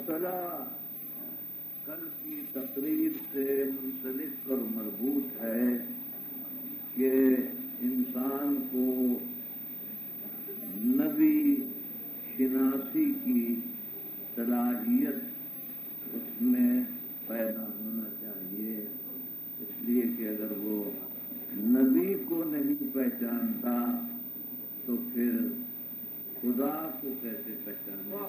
مسئلہ کل کی تقریر سے منسلک اور مربوط ہے کہ انسان کو نبی شناسی کی صلاحیت اس میں پیدا ہونا چاہیے، اس لیے کہ اگر وہ نبی کو نہیں پہچانتا تو پھر خدا کو کیسے پہچانے گا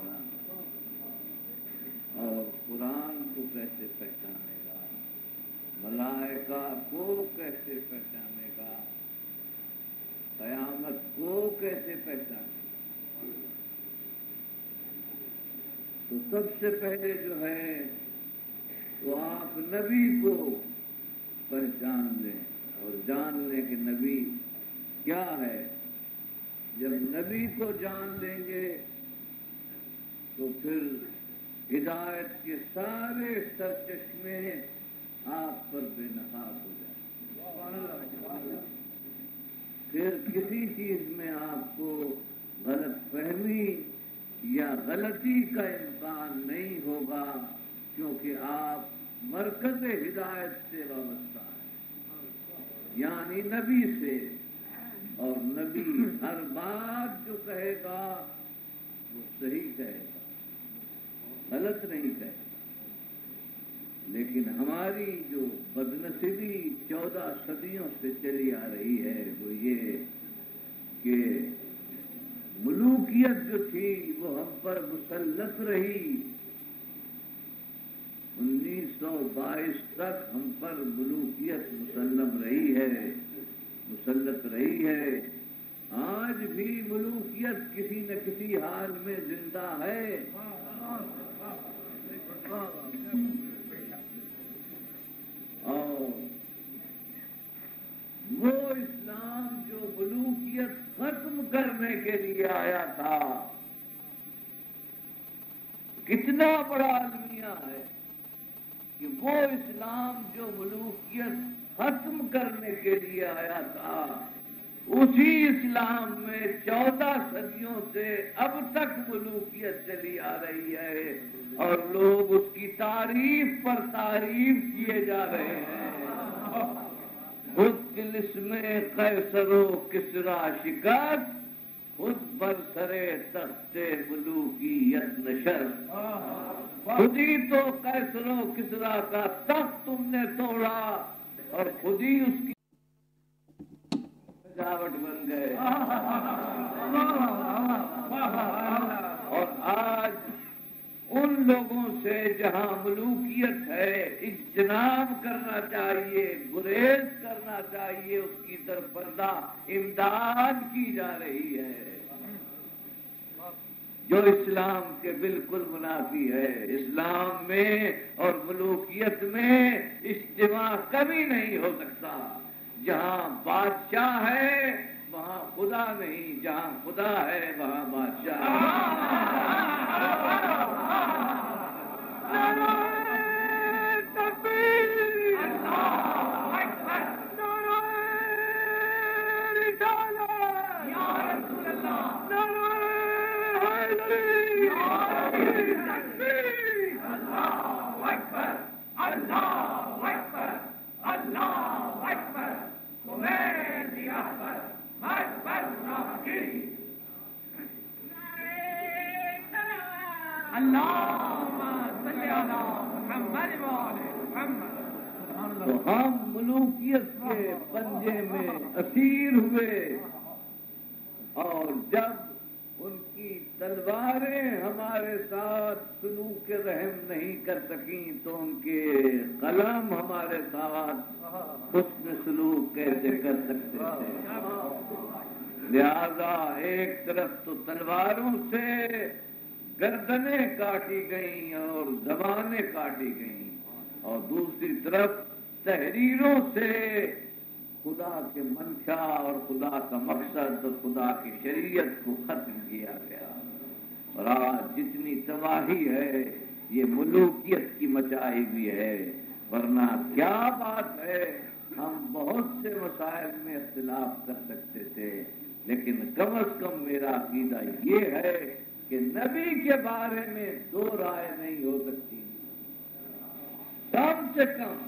اور قرآن کو کیسے پہچانے گا، ملائکہ کو کیسے پہچانے گا، قیامت کو کیسے پہچانے گا؟ تو سب سے پہلے جو ہے وہ آپ نبی کو پہچان لیں اور جان لیں کہ نبی کیا ہے۔ جب نبی کو جان لیں گے تو پھر ہدایت کے سارے سرچشمے آپ پر بے نقاب ہو جائیں گے۔ پھر کسی چیز میں آپ کو غلط فہمی یا غلطی کا امکان نہیں ہوگا، کیونکہ آپ مرکز ہدایت سے وابستہ ہیں، یعنی نبی سے۔ اور نبی ہر بات جو کہے گا وہ صحیح کہے گا، غلط نہیں کہے گا۔ لیکن ہماری جو بدنصیبی 14 صدیوں سے چلی آ رہی ہے وہ یہ کہ ملوکیت جو تھی وہ ہم پر مسلط رہی۔ 1922 تک ہم پر ملوکیت مسلط رہی ہے۔ آج بھی ملوکیت کسی نہ کسی حال میں زندہ ہے۔ اور وہ اسلام جو ملوکیت ختم کرنے کے لیے آیا تھا، کتنا بڑا المیہ ہے کہ وہ اسلام جو ملوکیت ختم کرنے کے لیے آیا تھا، اسی اسلام میں 14 صدیوں سے اب تک ملوکیت چلی آ رہی ہے اور لوگ اس کی تعریف پر تعریف کیے جا رہے ہیں۔ خود طلسم قیصر و کسریٰ شکست، خود برسرے تخت ملوکیت نشست۔ خود ہی تو قیصر و کسریٰ کا تخت تم نے توڑا اور خود ہی اس کی سجاوٹ بن گئے۔ اور آج ان لوگوں سے جہاں ملوکیت ہے اجتناب کرنا چاہیے، گریز کرنا چاہیے، اس کی طرف پردہ امداد کی جا رہی ہے، جو اسلام کے بالکل منافی ہے۔ اسلام میں اور ملوکیت میں اجتماع کبھی نہیں ہو سکتا۔ جہاں بادشاہ ہے وہاں خدا نہیں، جہاں خدا ہے وہاں بادشاہ تو ہم ملوکیت کے پنجے میں اسیر ہوئے، اور جب ان کی تلواریں ہمارے ساتھ سلوک رحم نہیں کر سکیں تو ان کے قلم ہمارے ساتھ حسن سلوک کیسے کر سکتے تھے؟ لہذا ایک طرف تو تلواروں سے گردنیں کاٹی گئیں اور زبانیں کاٹی گئیں، اور دوسری طرف تحریروں سے خدا کے منشا اور خدا کا مقصد اور خدا کی شریعت کو ختم کیا گیا۔ اور آج جتنی تباہی ہے یہ ملوکیت کی مچائی بھی ہے، ورنہ کیا بات ہے، ہم بہت سے مسائل میں اختلاف کر سکتے تھے، لیکن کم از کم میرا عقیدہ یہ ہے کہ نبی کے بارے میں دو رائے نہیں ہو سکتی، کم سے کم،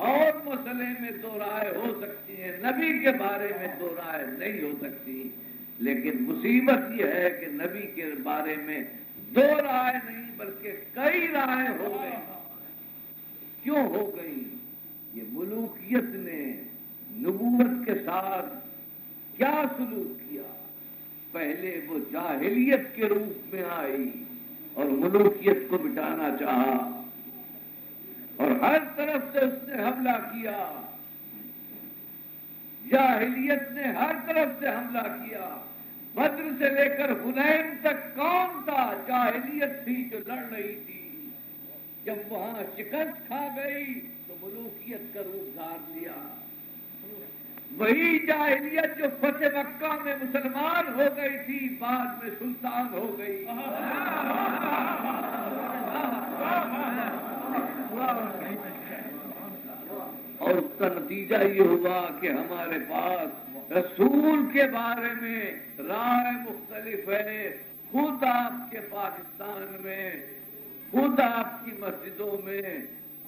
اور مسئلے میں دو رائے ہو سکتی ہیں، نبی کے بارے میں دو رائے نہیں ہو سکتی۔ لیکن مصیبت یہ ہے کہ نبی کے بارے میں دو رائے نہیں بلکہ کئی رائے ہو گئی۔ کیوں ہو گئی؟ یہ ملوکیت نے نبوت کے ساتھ کیا سلوک کیا؟ پہلے وہ جاہلیت کے روپ میں آئی اور ملوکیت کو مٹانا چاہا اور ہر طرف سے اس نے حملہ کیا۔ جاہلیت نے ہر طرف سے حملہ کیا۔ بدر سے لے کر حنین تک کون تھا؟ جاہلیت تھی جو لڑ رہی تھی۔ جب وہاں شکست کھا گئی تو ملوکیت کا روپ دھار لیا۔ وہی جاہلیت جو فتح مکہ میں مسلمان ہو گئی تھی بعد میں سلطان ہو گئی۔ اور اس کا نتیجہ یہ ہوا کہ ہمارے پاس رسول کے بارے میں رائے مختلف ہے۔ خود آپ کے پاکستان میں، خود آپ کی مسجدوں میں،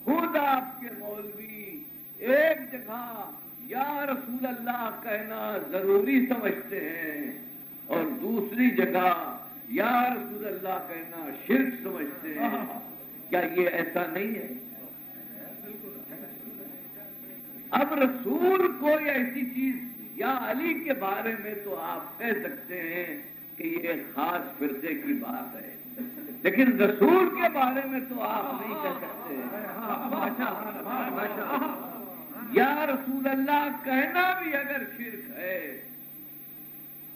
خود آپ کے مولوی ایک جگہ یا رسول اللہ کہنا ضروری سمجھتے ہیں اور دوسری جگہ یا رسول اللہ کہنا شرک سمجھتے ہیں۔ کیا یہ ایسا نہیں ہے؟ اب رسول کوئی ایسی چیز یا علی کے بارے میں تو آپ کہہ سکتے ہیں کہ یہ ایک خاص فرقے کی بات ہے، لیکن رسول کے بارے میں تو آپ نہیں کہہ سکتے۔ یا رسول اللہ کہنا بھی اگر شرک ہے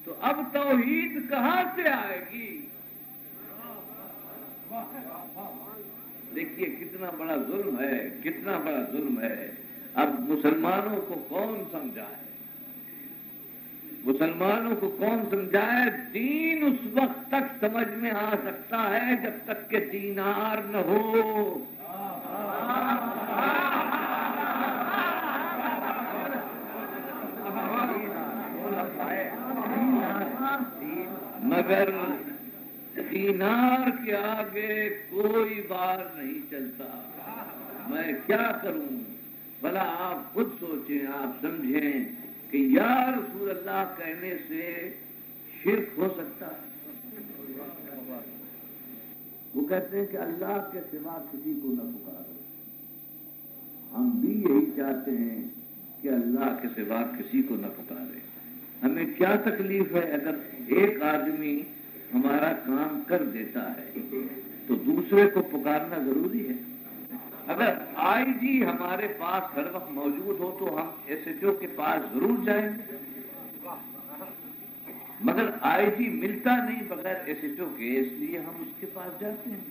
تو اب توحید کہاں سے آئے گی؟ دیکھیے کتنا بڑا ظلم ہے، کتنا بڑا ظلم ہے۔ اب مسلمانوں کو کون سمجھائے؟ مسلمانوں کو کون سمجھائے؟ دین اس وقت تک سمجھ میں آ سکتا ہے جب تک کہ دینار نہ ہو۔ مگر دینار کے آگے کوئی بار نہیں چلتا۔ میں کیا کروں؟ بھلا آپ خود سوچیں، آپ سمجھیں کہ یا رسول اللہ کہنے سے شرک ہو سکتا ہے؟ وہ کہتے ہیں کہ اللہ کے سوا کسی کو نہ پکارو۔ ہم بھی یہی چاہتے ہیں کہ اللہ کے سوا کسی کو نہ پکارے۔ ہمیں کیا تکلیف ہے اگر ایک آدمی ہمارا کام کر دیتا ہے تو دوسرے کو پکارنا ضروری ہے؟ اگر آئی جی ہمارے پاس ہر وقت موجود ہو تو ہم ایس ایچ او کے پاس ضرور جائیں گے، مگر آئی جی ملتا نہیں بغیر ایس ایچ او کے، اس لیے ہم اس کے پاس جاتے ہیں۔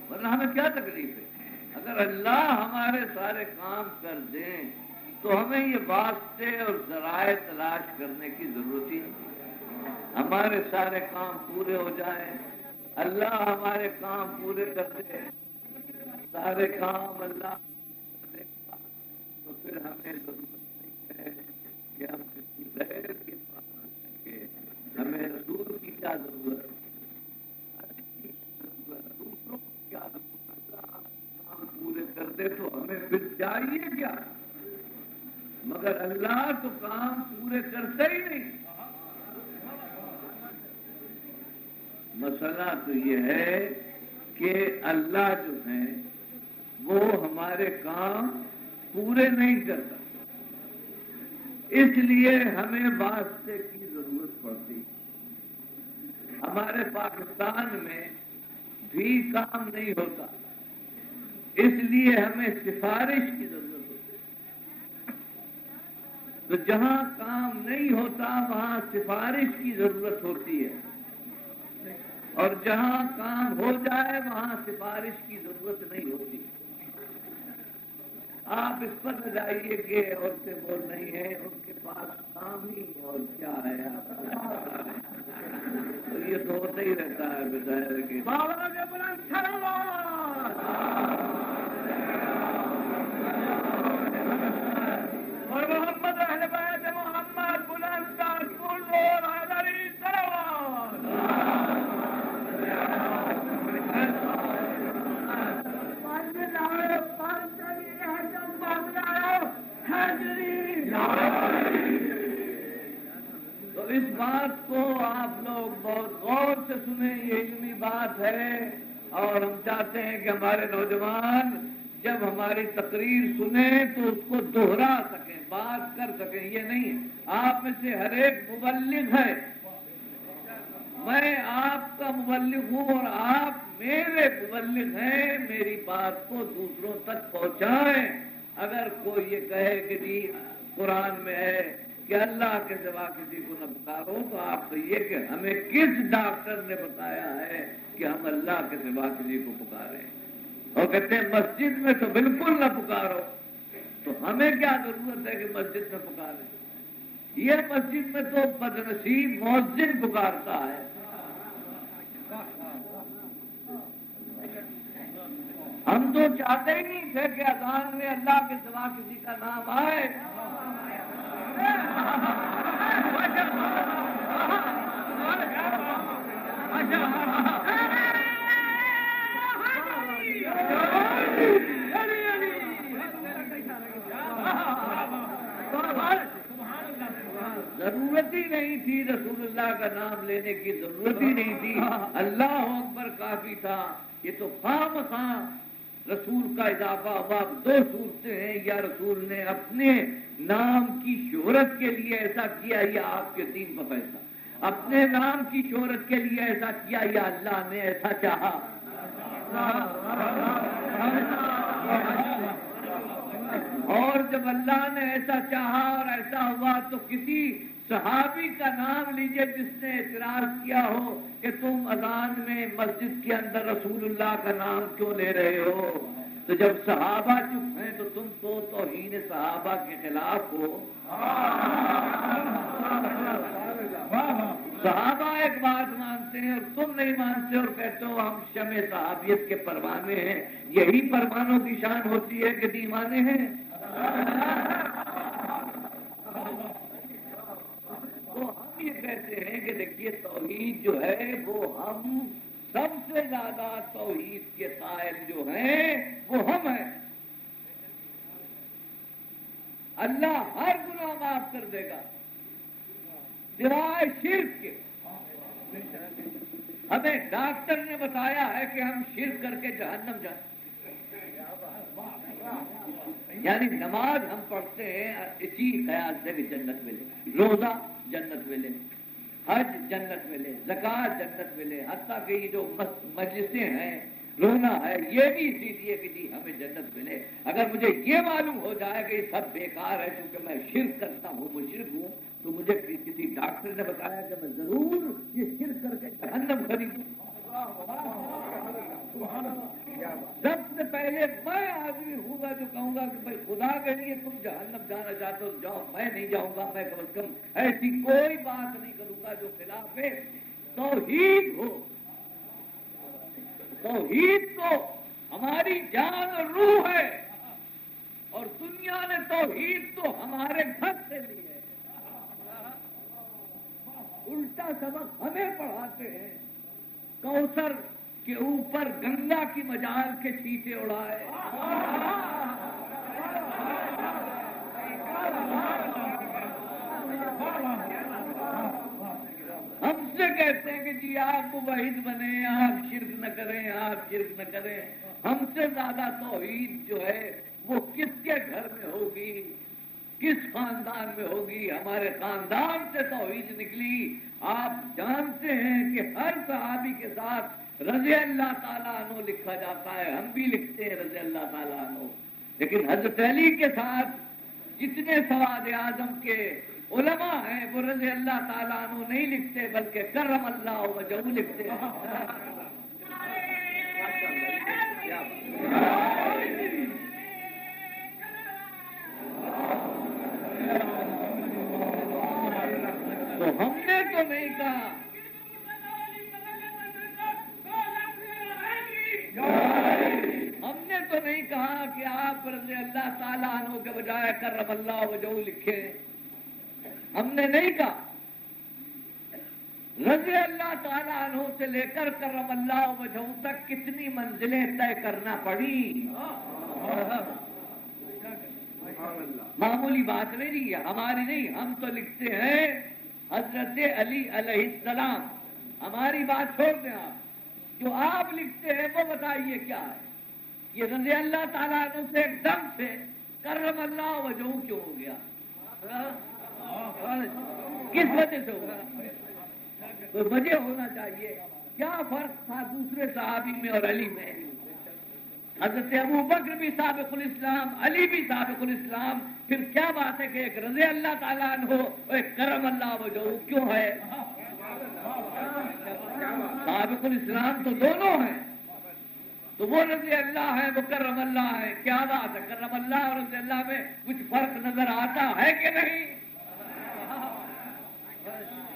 ورنہ ہمیں کیا تکلیف ہے؟ اگر اللہ ہمارے سارے کام کر دیں تو ہمیں یہ واسطے اور ذرائع تلاش کرنے کی ضرورت ہی نہیں۔ ہمارے سارے کام پورے ہو جائیں، اللہ ہمارے کام پورے کر دے، سارے کام اللہ کرے گا، تو پھر ہمیں ضرورت نہیں ہے کہ ہم کسی غیر کے پاس جائیں گے۔ ہمیں رسول کی کیا ضرورت ہے؟ دوسروں کو کیا ضرورت؟ کام پورے کر دے تو ہمیں پھر چاہیے کیا؟ مگر اللہ تو کام پورے کرتا ہی نہیں۔ مسئلہ تو یہ ہے کہ اللہ جو ہے وہ ہمارے کام پورے نہیں کرتا، اس لیے ہمیں واسطے کی ضرورت پڑتی۔ ہمارے پاکستان میں بھی کام نہیں ہوتا، اس لیے ہمیں سفارش کی ضرورت ہوتی ہے۔ تو جہاں کام نہیں ہوتا وہاں سفارش کی ضرورت ہوتی ہے، اور جہاں کام ہو جائے وہاں سفارش کی ضرورت نہیں ہوتی۔ آپ اس پر نہ جائیے کہ عورتیں بول رہی ہیں ان کے پاس کام ہی اور کیا ہے آپ تو یہ تو ہوتا ہی رہتا ہے بظاہر کہ اور محمد اہل بیت محمد بلند کل اور حضری سلام تو اس بات کو آپ لوگ بہت غور سے سنیں، یہ علمی بات ہے اور ہم چاہتے ہیں کہ ہمارے نوجوان جب ہماری تقریر سنیں تو اس کو دوہرا سکیں، بات کر سکیں۔ یہ نہیں آپ میں سے ہر ایک مبلغ ہے، میں آپ کا مبلغ ہوں اور آپ میرے مبلغ ہیں، میری بات کو دوسروں تک پہنچائیں۔ اگر کوئی یہ کہے کہ جی قرآن میں ہے کہ اللہ کے سوا کسی کو نہ پکارو، تو آپ کہیے کہ ہمیں کس ڈاکٹر نے بتایا ہے کہ ہم اللہ کے سوا کسی کو پکاریں؟ اور کہتے ہیں مسجد میں تو بالکل نہ پکارو، تو ہمیں کیا ضرورت ہے کہ مسجد میں پکاریں؟ یہ مسجد میں تو بدنصیب مؤذن پکارتا ہے۔ ہم تو چاہتے ہی نہیں تھے کہ اذان میں اللہ کے سوا کسی کا نام آئے۔ ضرورت ہی نہیں تھی رسول اللہ کا نام لینے کی، ضرورت ہی نہیں تھی، اللہ اکبر کافی تھا۔ یہ تو خام خواہ رسول کا اضافہ ہوا۔ دو صورتیں ہیں، یا رسول نے اپنے نام کی شہرت کے لیے ایسا کیا یا آپ کے دین کا فیصلہ، اپنے نام کی شہرت کے لیے ایسا کیا یا اللہ نے ایسا چاہا۔ اور جب اللہ نے ایسا چاہا اور ایسا ہوا تو کسی صحابی کا نام لیجئے جس نے اعتراض کیا ہو کہ تم اذان میں مسجد کے اندر رسول اللہ کا نام کیوں لے رہے ہو؟ تو جب صحابہ چپ ہیں تو تم تو توہین صحابہ کے خلاف ہو۔ صحابہ ایک بات مانتے ہیں اور تم نہیں مانتے اور کہتے ہو ہم شمع صحابیت کے پروانے ہیں۔ یہی پروانوں کی شان ہوتی ہے کہ دیوانے ہیں۔ تو ہم یہ کہتے ہیں کہ دیکھیے توحید جو ہے وہ ہم سب سے زیادہ توحید کے قائل جو ہیں وہ ہم ہیں۔ اللہ ہر گناہ معاف کر دے گا سوائے شرک کے۔ ہمیں ڈاکٹر نے بتایا ہے کہ ہم شرک کر کے جہنم جائیں، یعنی نماز ہم پڑھتے ہیں اسی خیال سے کہ جنت ملے، روزہ جنت ملے، حج جنت ملے، زکوٰۃ جنت ملے، حتیٰ کہ یہ جو مجلسیں ہیں رونا ہے یہ بھی اسی لیے کہ جی ہمیں جنت ملے۔ اگر مجھے یہ معلوم ہو جائے کہ یہ سب بیکار ہے کیونکہ میں شرک کرتا ہوں، مشرک ہوں، تو مجھے کسی ڈاکٹر نے بتایا کہ میں ضرور یہ شرک کر کے جہنم خریدوں۔ سب سے پہلے میں آدمی ہوں گا جو کہوں گا کہ بھائی خدا کے لیے تم جہنم جانا چاہتے ہو جاؤ، میں نہیں جاؤں گا۔ میں کم از کم ایسی کوئی بات نہیں کروں گا جو خلاف توحید ہو۔ توحید تو ہماری جان اور روح ہے، اور دنیا نے توحید تو ہمارے گھر سے لی ہے، الٹا سبق ہمیں پڑھاتے ہیں۔ کوثر کے اوپر گنگا کی مجال کے چھینٹے اڑائے، ہم سے کہتے ہیں کہ جی آپ موحد بنیں، آپ شرک نہ کریں، آپ شرک نہ کریں۔ ہم سے زیادہ توحید جو ہے وہ کس کے گھر میں ہوگی، کس خاندان میں ہوگی؟ ہمارے خاندان سے توحید نکلی۔ آپ جانتے ہیں کہ ہر صحابی کے ساتھ رضی اللہ تعالیٰ عنہ لکھا جاتا ہے، ہم بھی لکھتے ہیں رضی اللہ تعالیٰ عنہ، لیکن حضرت علی کے ساتھ جتنے سواد اعظم کے علماء ہیں وہ رضی اللہ تعالیٰ عنہ نہیں لکھتے بلکہ کرم اللہ وجہہ لکھتے ہیں۔ تو نہیں کہا تو نہیں کہا کہ آپ رضی اللہ تعالیٰ عنہ کے بجائے کرم اللہ وجہہ لکھیں. ہم نے نہیں کہا. رضی اللہ تعالیٰ عنہ سے لے کر کرم اللہ وجہہ تک کتنی منزلیں طے کرنا پڑی. معمولی بات نہیں ہے ہماری نہیں. ہم تو لکھتے ہیں حضرت علی علیہ السلام. ہماری بات چھوڑ دیں. آپ جو آپ لکھتے ہیں وہ بتائیے کیا ہے. یہ رضی اللہ تعالیٰ عنہ سے ایک دم سے کرم اللہ وجہہ کیوں ہو گیا؟ کس وجہ سے ہوگا؟ کوئی وجہ ہونا چاہیے. کیا فرق تھا دوسرے صحابی میں اور علی میں؟ حضرت ابو بکر بھی سابق الاسلام، علی بھی سابق الاسلام. پھر کیا بات ہے کہ ایک رضی اللہ تعالیٰ عنہ اور ایک کرم اللہ وجہہ کیوں ہے؟ سابق الاسلام تو دونوں ہیں. تو وہ رضی اللہ ہے، وہ کرم اللہ ہے. کیا بات ہے؟ کرم اللہ اور رضی اللہ میں کچھ فرق نظر آتا ہے کہ نہیں؟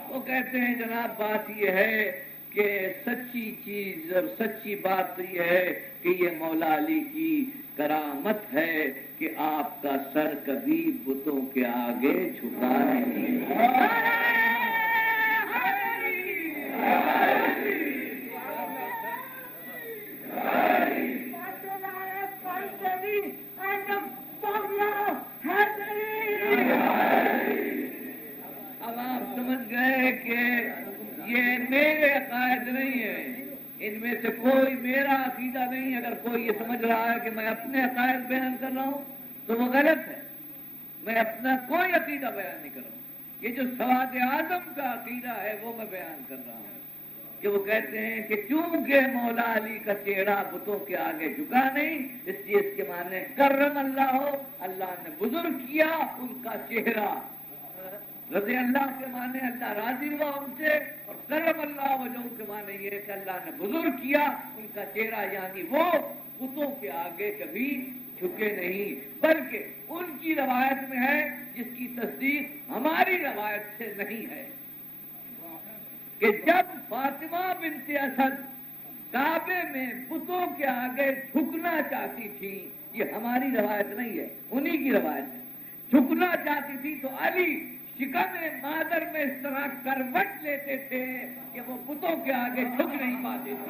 وہ کہتے ہیں جناب بات یہ ہے کہ سچی چیز اور سچی بات یہ ہے کہ یہ مولا علی کی کرامت ہے کہ آپ کا سر کبھی بتوں کے آگے جھکا نہیں. اب آپ سمجھ گئے کہ یہ میرے عقائد نہیں ہیں. ان میں سے کوئی میرا عقیدہ نہیں ہے. اگر کوئی یہ سمجھ رہا ہے کہ میں اپنے عقائد بیان کر رہا ہوں تو وہ غلط ہے. میں اپنا کوئی عقیدہ بیان نہیں کر رہا ہوں. یہ جو سواد اعظم کا عقیدہ ہے وہ میں بیان کر رہا ہوں کہ وہ کہتے ہیں کہ چونکہ مولا علی کا چہرہ بتوں کے آگے جھکا نہیں، اس لیے اس کے معنی کرم اللہ ہو، اللہ نے بزرگ کیا ان کا چہرہ. رضی اللہ کے معنی اللہ راضی ہوا ان سے، اور کرم اللہ وجہہ کے معنی یہ کہ اللہ نے بزرگ کیا ان کا چہرہ. یعنی وہ بتوں کے آگے کبھی جھکے نہیں، بلکہ ان کی روایت میں ہے جس کی تصدیق ہماری روایت سے نہیں ہے کہ جب فاطمہ بنت اسد کعبے میں بتوں کے آگے جھکنا چاہتی تھی، یہ ہماری روایت نہیں ہے، انہی کی روایت ہے. جھکنا چاہتی تھی تو علی شکم مادر میں اس طرح کروٹ لیتے تھے کہ وہ بتوں کے آگے جھک نہیں پاتے تھے.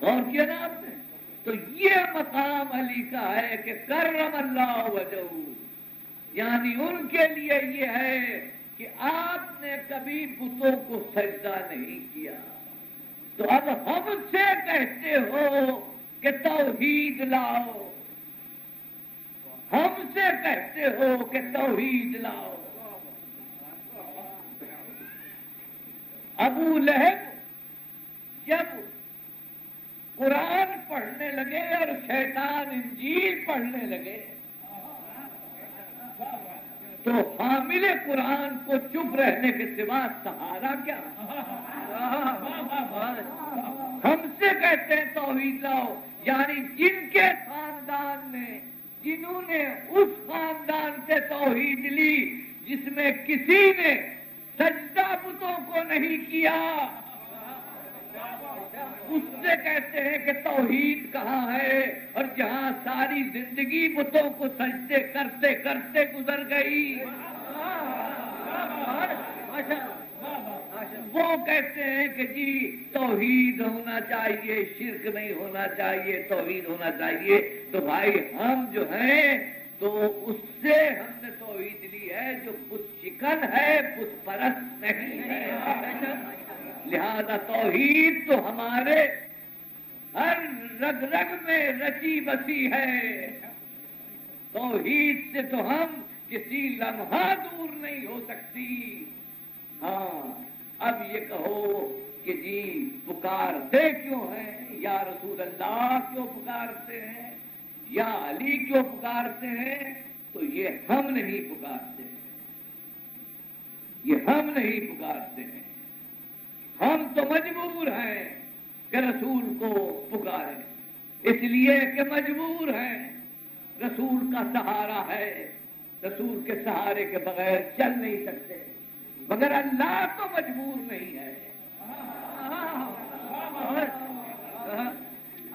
اور کیا نام ہے؟ تو یہ مقام علی کا ہے کہ کرم اللہ وجہہ، یعنی ان کے لیے یہ ہے کہ آپ نے کبھی بتوں کو سجدہ نہیں کیا. تو اب ہم سے کہتے ہو کہ توحید لاؤ، ہم سے کہتے ہو کہ توحید لاؤ. ابو لہب جب قرآن پڑھنے لگے اور شیطان انجیل پڑھنے لگے تو حامل قرآن کو چپ رہنے کے سوا سہارا کیا؟ ہم سے کہتے ہیں توحید لاؤ، یعنی جن کے خاندان نے، جنہوں نے اس خاندان سے توحید لی جس میں کسی نے سجدہ بتوں کو نہیں کیا، اس سے کہتے ہیں کہ توحید کہاں ہے. اور جہاں ساری زندگی بتوں کو سجدے کرتے کرتے گزر گئی، وہ کہتے ہیں کہ جی توحید ہونا چاہیے، شرک نہیں ہونا چاہیے، توحید ہونا چاہیے. تو بھائی ہم جو ہیں تو اس سے ہم نے توحید لی ہے جو بت شکن ہے، بت پرست نہیں ہے. لہذا توحید تو ہمارے ہر رگ رگ میں رچی بسی ہے. توحید سے تو ہم کسی لمحہ دور نہیں ہو سکتی. ہاں اب یہ کہو کہ جی پکارتے کیوں ہیں؟ یا رسول اللہ کیوں پکارتے ہیں؟ یا علی کیوں پکارتے ہیں؟ تو یہ ہم نہیں پکارتے ہیں، یہ ہم نہیں پکارتے ہیں. ہم تو مجبور ہیں کہ رسول کو پکارے، اس لیے کہ مجبور ہیں، رسول کا سہارا ہے، رسول کے سہارے کے بغیر چل نہیں سکتے، مگر اللہ تو مجبور نہیں ہے،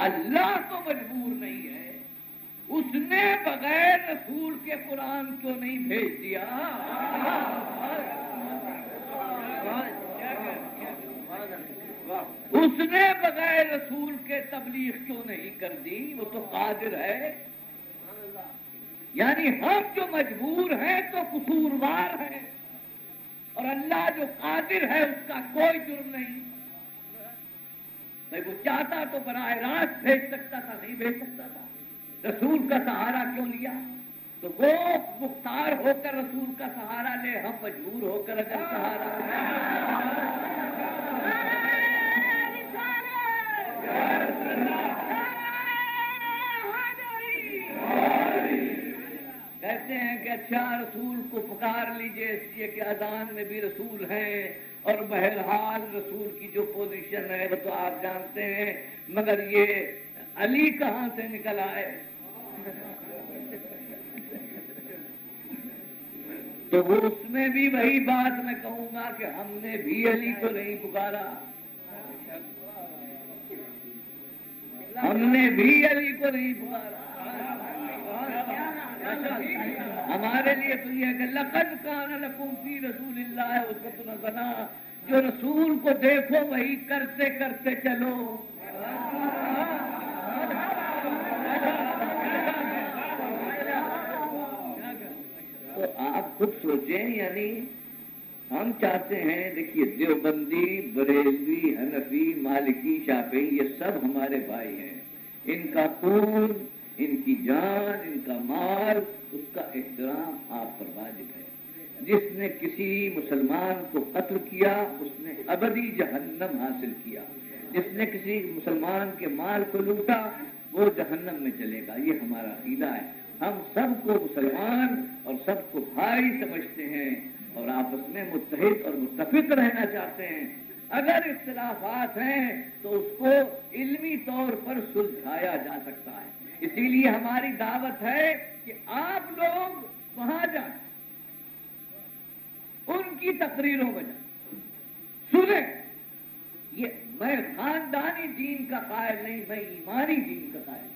اللہ تو مجبور نہیں ہے، اس نے بغیر رسول کے قرآن کیوں نہیں بھیج دیا؟ اس نے بغیر رسول کے تبلیغ کیوں نہیں کر دی؟ وہ تو قادر ہے۔ یعنی ہم جو مجبور ہیں تو قصوروار ہیں، اور اللہ جو قادر ہے اس کا کوئی جرم نہیں۔ وہ چاہتا تو براہ راست بھیج سکتا تھا، نہیں بھیج سکتا تھا، رسول کا سہارا کیوں لیا؟ تو وہ مختار ہو کر رسول کا سہارا لے، ہم مجبور ہو کر اگر سہارا کہتے ہیں کہ اچھا رسول کو پکار لیجئے، اس لیے کہ اذان میں بھی رسول ہیں، اور بہرحال رسول کی جو پوزیشن ہے وہ تو آپ جانتے ہیں، مگر یہ علی کہاں سے نکل آئے؟ تو وہ اس میں بھی وہی بات میں کہوں گا کہ ہم نے بھی علی کو نہیں پکارا، ہم نے بھی علی کو نہیں پکارا۔ ہمارے لیے تو یہ ہے کہ لقد کان لکم فی رسول اللہ اسوۃ حسنہ، جو رسول کو دیکھو وہی کرتے کرتے چلو۔ تو آپ خود سوچیں، یعنی ہم چاہتے ہیں، دیکھیے دیوبندی، بریلوی، حنفی، مالکی، شافعی، یہ سب ہمارے بھائی ہیں، ان کا خون، ان کی جان، ان کا مال، اس کا احترام آپ پر واجب ہے۔ جس نے کسی مسلمان کو قتل کیا اس نے ابدی جہنم حاصل کیا، جس نے کسی مسلمان کے مال کو لوٹا وہ جہنم میں چلے گا، یہ ہمارا عقیدہ ہے۔ ہم سب کو مسلمان اور سب کو بھائی سمجھتے ہیں، اور آپس میں متحد اور متفق رہنا چاہتے ہیں۔ اگر اختلافات ہیں تو اس کو علمی طور پر سلجھایا جا سکتا ہے، اسی لیے ہماری دعوت ہے کہ آپ لوگ وہاں جائیں، ان کی تقریروں میں جائیں، سنیں۔ یہ میں خاندانی دین کا قائل نہیں، میں ایمانی دین کا قائل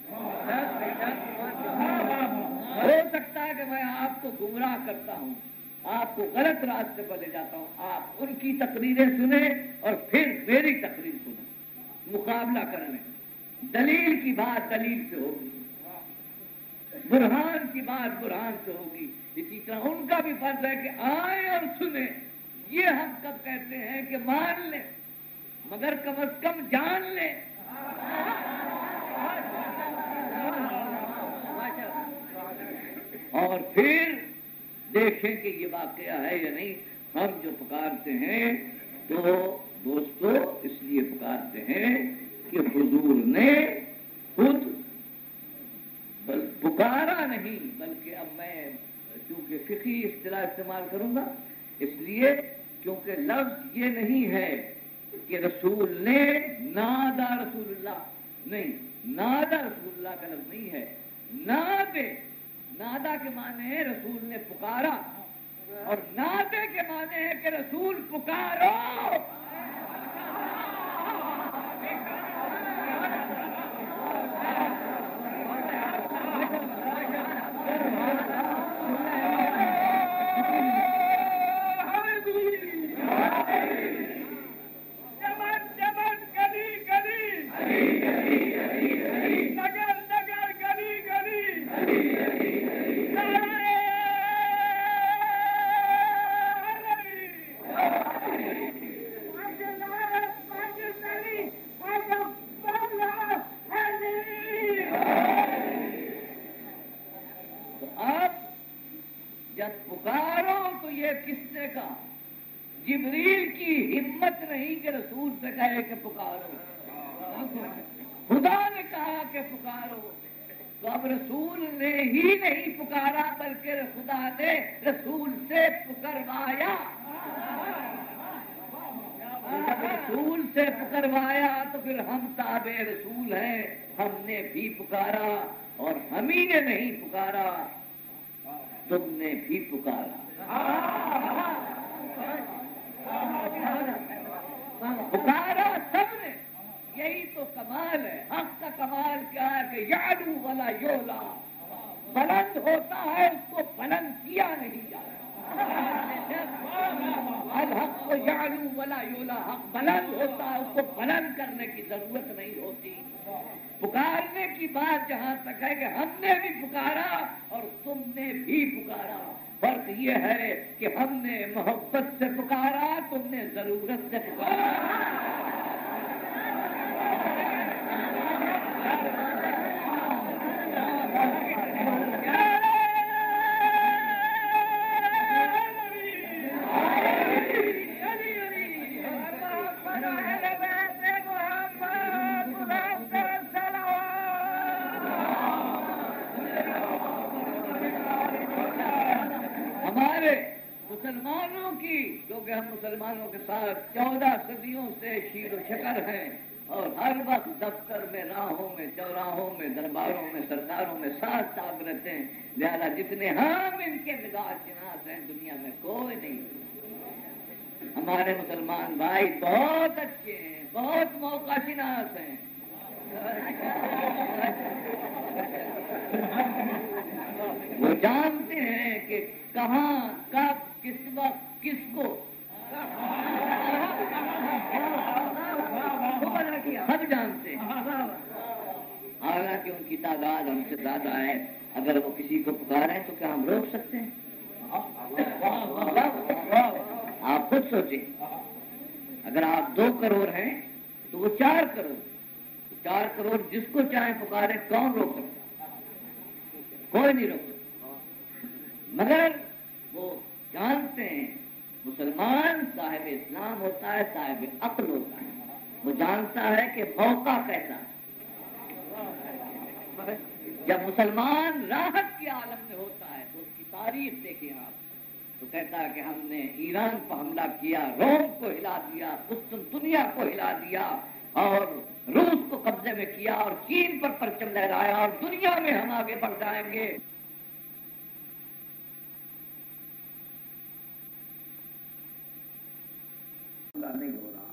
ہو سکتا ہے کہ میں آپ کو گمراہ کرتا ہوں، آپ کو غلط راستے پر لے جاتا ہوں، آپ ان کی تقریریں سنیں اور پھر میری تقریر سنیں، مقابلہ کریں، دلیل کی بات دلیل سے ہوگی، برہان کی بات برہان سے ہوگی۔ اسی طرح ان کا بھی فرض ہے کہ آئیں اور سنیں۔ یہ ہم کب کہتے ہیں کہ مان لیں، مگر کم از کم جان لیں۔ اور پھر دیکھیں کہ یہ واقعہ ہے یا نہیں۔ ہم جو پکارتے ہیں تو دوستو اس لیے پکارتے ہیں کہ حضور نے خود پکارا نہیں، بلکہ اب میں چونکہ فقہی اصطلاح استعمال کروں گا، اس لیے کیونکہ لفظ یہ نہیں ہے کہ رسول نے نادا رسول اللہ، نہیں، نادا رسول اللہ کا لفظ نہیں ہے، نادے، نادا کے معنی ہے رسول نے پکارا، اور نادے کے معنی ہے کہ رسول پکارو۔ جبریل کی ہمت نہیں کہ رسول سے کہے کہ پکارو، خدا نے کہا کہ پکارو، تو اب رسول نے ہی نہیں پکارا بلکہ خدا نے رسول سے پکروایا۔ رسول سے پکروایا تو پھر ہم تابع رسول ہیں، ہم نے بھی پکارا، اور ہم ہی نے نہیں پکارا، تم نے بھی پکارا۔ پکارا سب نے، یہی تو کمال ہے۔ حق کا کمال کیا ہے کہ یعلو ولا یولا، بلند ہوتا ہے اس کو بلند کیا نہیں جاتا۔ الحق کو یعلو ولا یولا، حق بلند ہوتا ہے، اس کو بلند کرنے کی ضرورت نہیں ہوتی۔ پکارنے کی بات جہاں تک ہے کہ ہم نے بھی پکارا اور تم نے بھی پکارا، فرق یہ ہے کہ ہم نے محبت سے پکارا، تم نے ضرورت سے پکارا۔ مسلمانوں کی، جو کہ ہم مسلمانوں کے ساتھ 14 صدیوں سے شیر و شکر ہیں، اور ہر وقت دفتر میں، راہوں میں، چوراہوں میں، درباروں میں، سرکاروں میں ساتھ ساتھ رہتے ہیں، لہذا جتنے ہم ان کے مزاج شناس ہیں دنیا میں کوئی نہیں۔ ہمارے مسلمان بھائی بہت اچھے ہیں، بہت موقع شناس ہیں۔ وہ جانتے ہیں کہ کہاں، کب، کس وقت، کس کو سب جانتے ہیں۔ حالانکہ ان کی تعداد ہم سے زیادہ ہے، اگر وہ کسی کو پکاریں تو کیا ہم روک سکتے ہیں؟ آپ خود سوچیں، اگر آپ 2 کروڑ ہیں تو وہ 4 کروڑ، 4 کروڑ جس کو چاہیں پکارے، کون روک سکتا؟ کوئی نہیں روک سکتا۔ مگر وہ جانتے ہیں مسلمان صاحب اسلام ہوتا ہے، صاحب عقل ہوتا ہے، وہ جانتا ہے کہ موقع کیسا ہے۔ جب مسلمان راحت کے عالم میں ہوتا ہے تو اس کی تاریخ دیکھیں آپ، تو کہتا ہے کہ ہم نے ایران پر حملہ کیا، روم کو ہلا دیا، دنیا کو ہلا دیا، اور روس کو قبضے میں کیا، اور چین پر پرچم لہرایا، اور دنیا میں ہم آگے بڑھ جائیں گے۔ نہیں ہو رہا،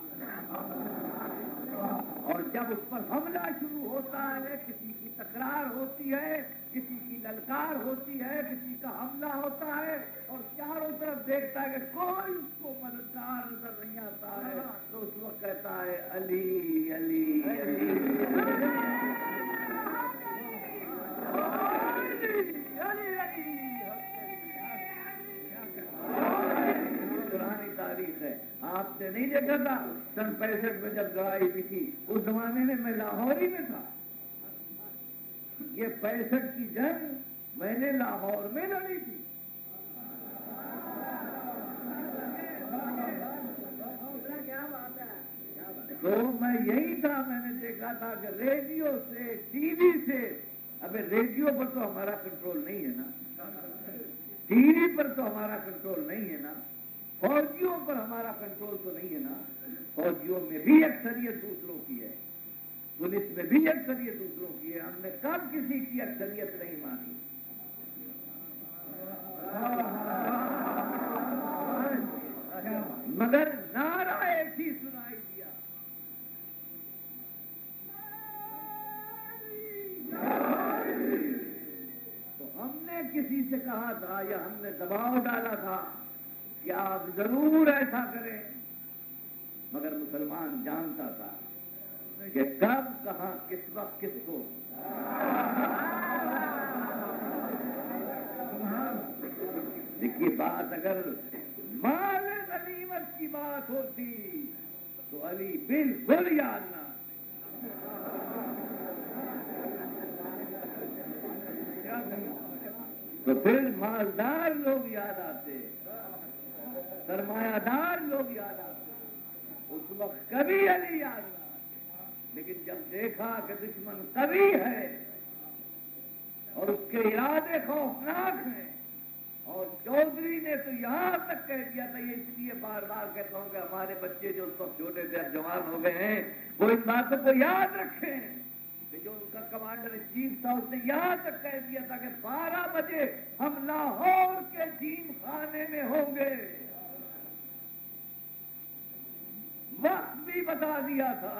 اور جب اس پر حملہ شروع ہوتا ہے، کسی کی تکرار ہوتی ہے، کسی کی للکار ہوتی ہے، کسی کا حملہ ہوتا ہے، اور چاروں طرف دیکھتا ہے کہ کوئی اس کو مددگار نظر نہیں آتا ہے، تو اس وقت کہتا ہے علی علی علی پرانی تاریخ ہے۔ آپ نے نہیں دیکھا تھا سن 65 میں جب لڑائی بھی تھی، اس زمانے میں لاہور ہی میں تھا، یہ 65 کی جنگ میں نے لاہور میں لڑی تھی۔ تو میں یہی تھا، میں نے دیکھا تھا کہ ریڈیو سے، ٹی وی سے، ابھی ریڈیو پر تو ہمارا کنٹرول نہیں ہے نا، ٹی وی پر تو ہمارا کنٹرول نہیں ہے نا، فوجیوں پر ہمارا کنٹرول تو نہیں ہے نا، فوجیوں میں بھی اکثریت دوسروں کی ہے، پولیس میں بھی اکثریت دوسروں کی ہے، ہم نے کب کسی کی اکثریت نہیں مانی۔ مگر نعرہ ایک ہی سنائی دیا، تو ہم نے کسی سے کہا تھا یا ہم نے دباؤ ڈالا تھا کہ آپ ضرور ایسا کریں، مگر مسلمان جانتا تھا کہ کب، کہاں، کس وقت، کس کو۔ دیکھیے بات اگر مال غنیمت کی بات ہوتی تو علی بالکل یاد نہ، تو پھر مالدار لوگ یاد آتے، سرمایہ دار لوگ یاد آتے، اس وقت کبھی علی یاد نہ آتے۔ لیکن جب دیکھا کہ دشمن قوی ہے اور اس کے ارادے خوفناک ہیں، اور چودھری نے تو یہاں تک کہہ دیا تھا، یہ اس لیے بار بار کہتا ہوں کہ ہمارے بچے جو اس وقت چھوٹے تھے اب جوان ہو گئے ہیں، وہ اس باتوں کو یاد رکھیں کہ جو ان کا کمانڈر ان چیف تھا اس نے یہاں تک کہہ دیا تھا کہ 12 بجے ہم لاہور کے جیم خانے میں ہوں گے، وقت بھی بتا دیا تھا۔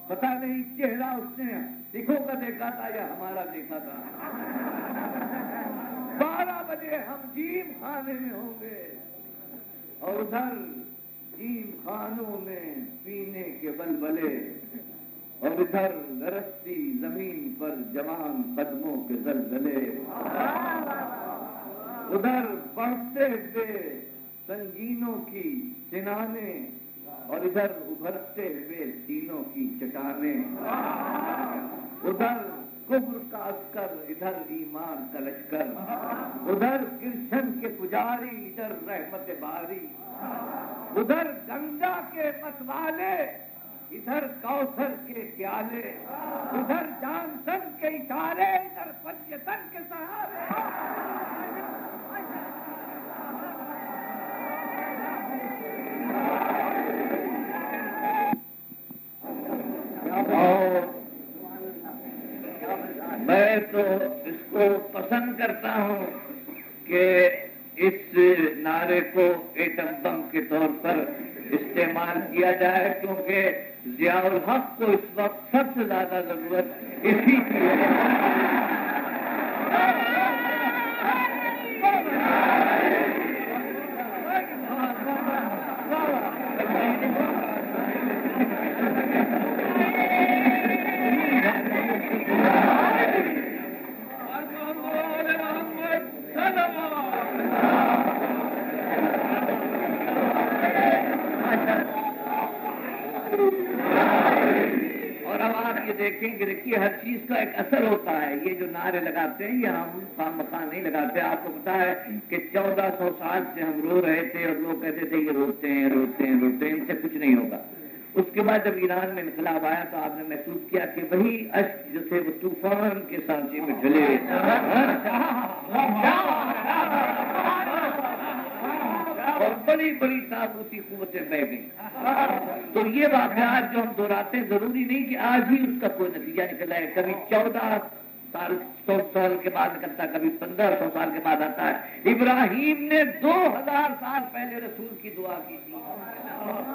پتا نہیں چہرہ اس نے سکھوں کا دیکھا تھا یا ہمارا دیکھا تھا۔ 12 بجے ہم جیم خانے میں ہوں گے، اور ادھر جیم خانوں میں پینے کے بلبلے، اور ادھر لرزتی زمین پر جوان قدموں کے زلزلے، ادھر بڑھتے ہوئے سنگینوں کی سنانے، اور ادھر ابھرتے ہوئے سینوں کی چٹانیں، ادھر کفر کا عسکر، ادھر ایمان کا لشکر، ادھر کرشن کے پجاری، ادھر رحمت باری، ادھر گنگا کے متوالے، ادھر کوثر کے پیالے، ادھر جانسن کے اشارے، ادھر پنجتن کے سہارے۔ اور میں تو اس کو پسند کرتا ہوں کہ اس نعرے کو ایٹم بم کے طور پر استعمال کیا جائے، کیونکہ ضیاء الحق کو اس وقت سب سے زیادہ ضرورت اسی کی ہے۔ دیکھیں کہ دیکھیے ہر چیز کا ایک اثر ہوتا ہے۔ یہ جو نعرے لگاتے ہیں یہ ہم خام مخواہ نہیں لگاتے۔ آپ کو پتا ہے کہ 1400 سال سے ہم رو رہے تھے اور لوگ کہتے تھے یہ روتے ہیں روتے ہیں روتے ہیں، ان سے کچھ نہیں ہوگا۔ اس کے بعد جب ایران میں انقلاب آیا تو آپ نے محسوس کیا کہ وہی اشک جو تھے وہ طوفان کے سانچے میں ڈھلے اور بڑی بڑی تابوتی قوتیں بہ گئیں۔ تو یہ واقعات جو ہم دہراتے ہیں ضروری نہیں کہ آج ہی اس کا کوئی نتیجہ نکل آئے، کبھی 14 سال 100 سال کے بعد نکلتا ہے، کبھی 1500 سال کے بعد آتا ہے۔ ابراہیم نے 2000 سال پہلے رسول کی دعا کی تھی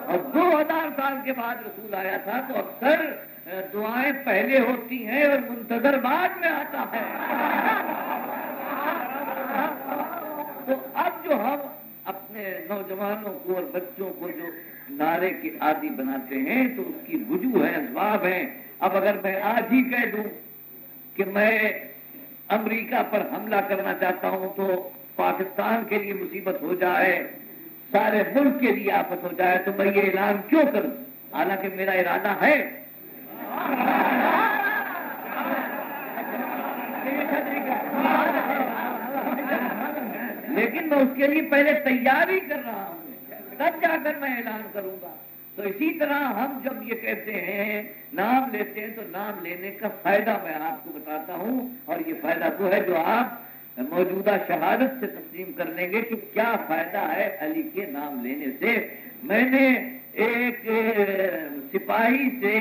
اور 2000 سال کے بعد رسول آیا تھا، تو اکثر دعائیں پہلے ہوتی ہیں اور منتظر بعد میں آتا ہے۔ تو اب جو ہم اپنے نوجوانوں کو اور بچوں کو جو نعرے کے عادی بناتے ہیں تو اس کی وجوہ ہے، اسباب ہیں۔ اب اگر میں آج ہی کہہ دوں کہ میں امریکہ پر حملہ کرنا چاہتا ہوں تو پاکستان کے لیے مصیبت ہو جائے، سارے ملک کے لیے آفت ہو جائے، تو میں یہ اعلان کیوں کروں؟ حالانکہ میرا ارادہ ہے۔ لیکن میں اس کے لیے پہلے تیاری کر رہا ہوں، تب جا کر میں اعلان کروں گا۔ تو اسی طرح ہم جب یہ کہتے ہیں، نام لیتے ہیں، تو نام لینے کا فائدہ میں آپ کو بتاتا ہوں، اور یہ فائدہ تو ہے جو آپ موجودہ شہادت سے تسلیم کر لیں گے کہ کیا فائدہ ہے علی کے نام لینے سے۔ میں نے ایک سپاہی سے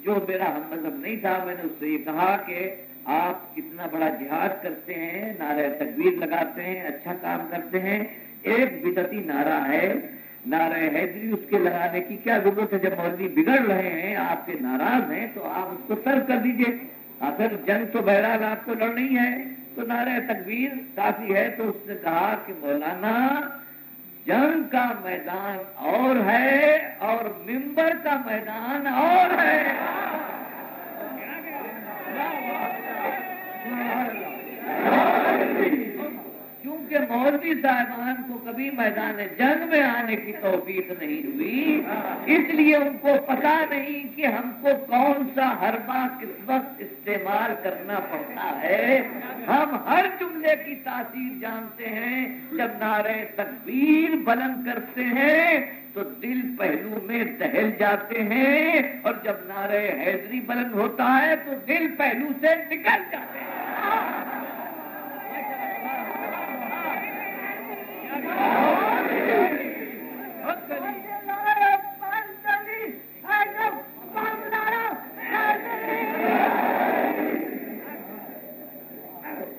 جو میرا ہم مذہب نہیں تھا، میں نے اس سے یہ کہا کہ آپ اتنا بڑا جہاد کرتے ہیں، نعرہ تکبیر لگاتے ہیں، اچھا کام کرتے ہیں، ایک بدعتی نعرہ ہے نعرہ حیدری، اس کے لگانے کی کیا ضرورت ہے؟ جب مولوی بگڑ رہے ہیں، آپ کے ناراض ہیں، تو آپ اس کو ترک کر دیجئے۔ آخر جنگ تو بہرحال آپ کو لڑنی ہے، تو نعرہ تکبیر کافی ہے۔ تو اس نے کہا کہ مولانا جنگ کا میدان اور ہے اور منبر کا میدان اور ہے۔ کیونکہ مولوی صاحبان کو کبھی میدان جنگ میں آنے کی توفیق نہیں ہوئی، اس لیے ان کو پتا نہیں کہ ہم کو کون سا حربہ کس وقت استعمال کرنا پڑتا ہے۔ ہم ہر جملے کی تاثیر جانتے ہیں۔ جب نعرہ تکبیر بلند کرتے ہیں تو دل پہلو میں دہل جاتے ہیں، اور جب نعرہ حیدری بلند ہوتا ہے تو دل پہلو سے نکل جاتے ہیں۔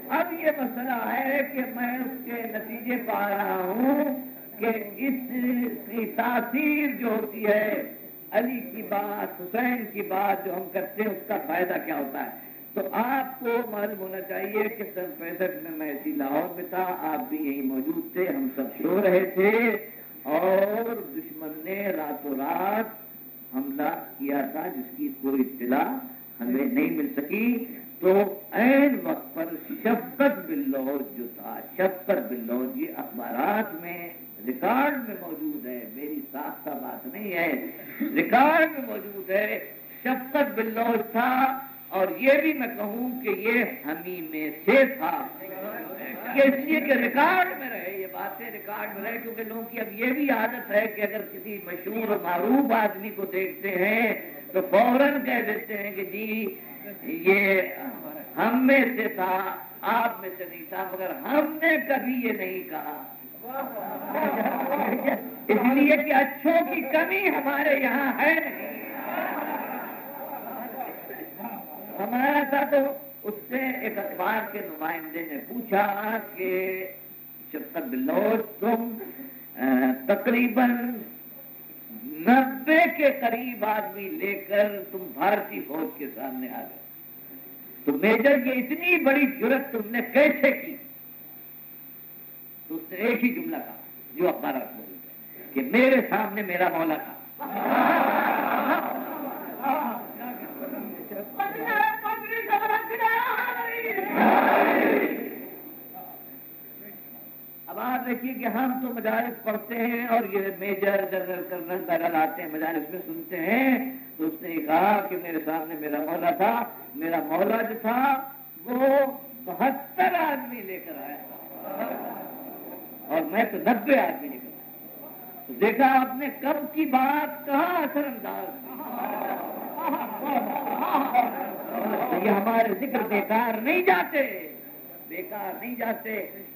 اب یہ مسئلہ ہے کہ میں اس کے نتیجے پا رہا ہوں کہ اس کی تاثیر جو ہوتی ہے علی کی بات، حسین کی بات جو ہم کرتے ہیں، اس کا فائدہ کیا ہوتا ہے. تو آپ کو معلوم ہونا چاہیے کہ سن 65 میں اسی لاہور میں تھا، آپ بھی یہی موجود تھے، ہم سب سو رہے تھے اور دشمن نے راتوں رات حملہ کیا تھا جس کی کوئی اطلاع ہمیں نہیں مل سکی. تو عین وقت پر شفقت باللوچ جو تھا، شفقت باللوچ یہ اخبارات میں ریکارڈ میں موجود ہے، میری ساختہ بات نہیں ہے، ریکارڈ میں موجود ہے. شفقت باللوچ تھا اور یہ بھی میں کہوں کہ یہ ہمیں میں سے تھا، کہ اس لیے کہ ریکارڈ میں رہے، یہ باتیں ریکارڈ میں رہے، کیونکہ لوگوں کی اب یہ بھی عادت ہے کہ اگر کسی مشہور اور معروف آدمی کو دیکھتے ہیں تو فوراً کہہ دیتے ہیں کہ جی یہ ہم میں سے تھا، آپ میں سے نہیں تھا، مگر ہم نے کبھی یہ نہیں کہا. اس لیے کہ اچھوں کی کمی ہمارے یہاں ہے نہیں. ہمارا تھا تو اس سے ایک اخبار کے نمائندے نے پوچھا کہ شفقت باللوچ تم تقریباً 90 کے قریب آدمی لے کر تم بھارتی فوج کے سامنے آ گئے، تو میجر یہ اتنی بڑی جرت تم نے کیسے کی؟ تو اس نے ایک ہی جملہ کہا جو اخبارات میں کہ میرے سامنے میرا مولا تھا. اب آپ دیکھیے کہ ہم تو مجالس پڑھتے ہیں اور یہ میجر جنرل کرنل بہرحال آتے ہیں مجالس میں سنتے ہیں، تو اس نے کہا کہ میرے سامنے میرا مولا تھا. میرا مولا جو تھا وہ 72 آدمی لے کر آیا تھا اور میں تو 90 آدمی لے کر آیا. تو دیکھا آپ نے کب کی بات کہاں اثر انداز. یہ ہمارے ذکر بیکار نہیں جاتے، بیکار نہیں جاتے.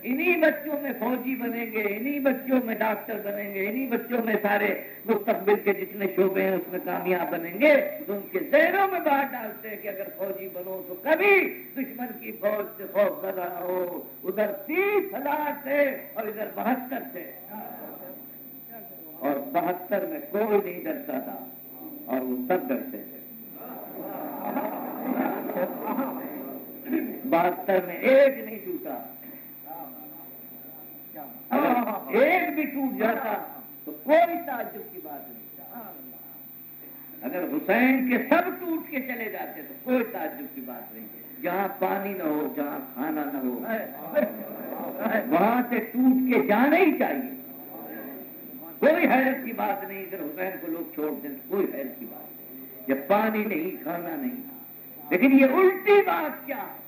انہی بچوں میں فوجی بنیں گے، انہی بچوں میں ڈاکٹر بنیں گے، انہی بچوں میں سارے مستقبل کے جتنے شعبے ہیں اس میں کامیاب بنیں گے. تو ان کے ذہنوں میں بات ڈالتے ہیں کہ اگر فوجی بنو تو کبھی دشمن کی فوج سے خوف نہ رہا ہو. ادھر 30,000 تھے اور ادھر 72 تھے، اور 72 میں کوئی نہیں ڈرتا تھا اور وہ سب ڈرتے تھے. 72 میں ایک نہیں ٹوٹا. اگر ایک بھی ٹوٹ جاتا تو کوئی تعجب کی بات نہیں. اگر حسین کے سب ٹوٹ کے چلے جاتے تو کوئی تعجب کی بات نہیں. جہاں پانی نہ ہو، جہاں کھانا نہ ہو، وہاں سے ٹوٹ کے جانا ہی چاہیے. کوئی حیرت کی بات نہیں. اگر حسین کو لوگ چھوڑ دیں تو کوئی حیرت کی بات نہیں. جب پانی نہیں، کھانا نہیں. لیکن یہ الٹی بات کیا ہے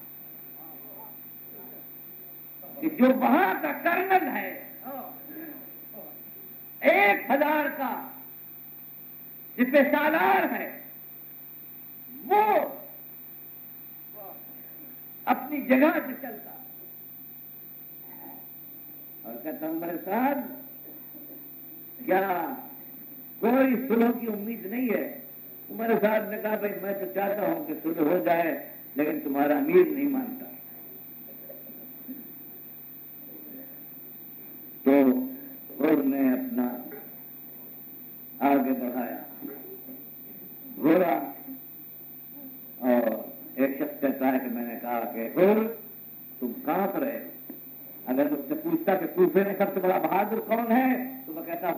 کہ جو وہاں کا کرنل ہے 1000 کا سپہ سالار ہے، وہ اپنی جگہ سے چلتا اور کہتا ہوں میرے ساتھ کیا کوئی صلح کی امید نہیں ہے؟ میرے صاحب نے کہا بھائی میں تو چاہتا ہوں کہ صلح ہو جائے لیکن تمہارا امیر نہیں مانتا. تو اور نے اپنا آگے بڑھایا گھوڑا اور ایک شخص کہتا ہے کہ میں نے کہا کہ تم کہاں پر ہے؟ اگر مجھ سے پوچھتا کہ کوفے میں سب سے بڑا بہادر کون ہے تو میں کہتا